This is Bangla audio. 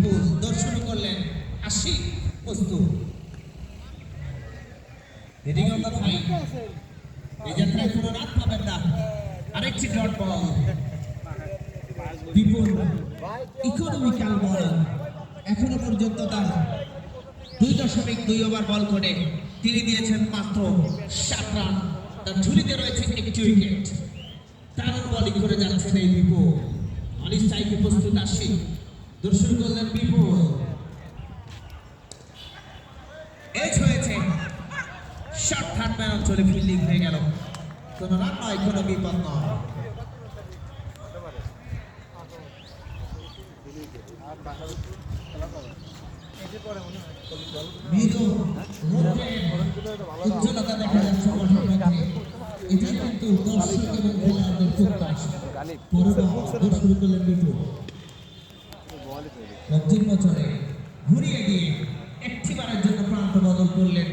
বিপুল দৌড় শুরু করলেন। আশিক প্রস্তুত। Heading on the fight. এই যাত্রায় কোনো রাত পাবেন না। আরেকটি ডট বল। বিপুল ইকোনমিক্যাল বল। এখনো পর্যন্ত তার 2.2 ওভার বল করে তিনি দিয়েছেন মাত্র 7 রান। তার ঝুলিতে রয়েছে একটি উইকেট। দারুণ বোলিং করে যাচ্ছেন এই বিপুল। অনিশ স্ট্রাইকে প্রস্তুত আশিক। দর্শন করলেন বিপুল। এজ হয়েছে। শর্ট থার্ড ম্যান অঞ্চলে ফিল্ডিং হয়ে গেল। কোনো রান নয়, কোনো বিপদ নয়। উজ্জ্বলতা দেখা যাচ্ছে মাঠের মধ্যে। এটা কিন্তু দর্শক এবং খেলোয়াড়দের প্রত্যাশা। পরে দৌড় শুরু করলেন বিপুল। রক্তিম বছরে ঘুরিয়ে দিয়ে একটিবারের জন্য প্রান্ত বদল করলেন।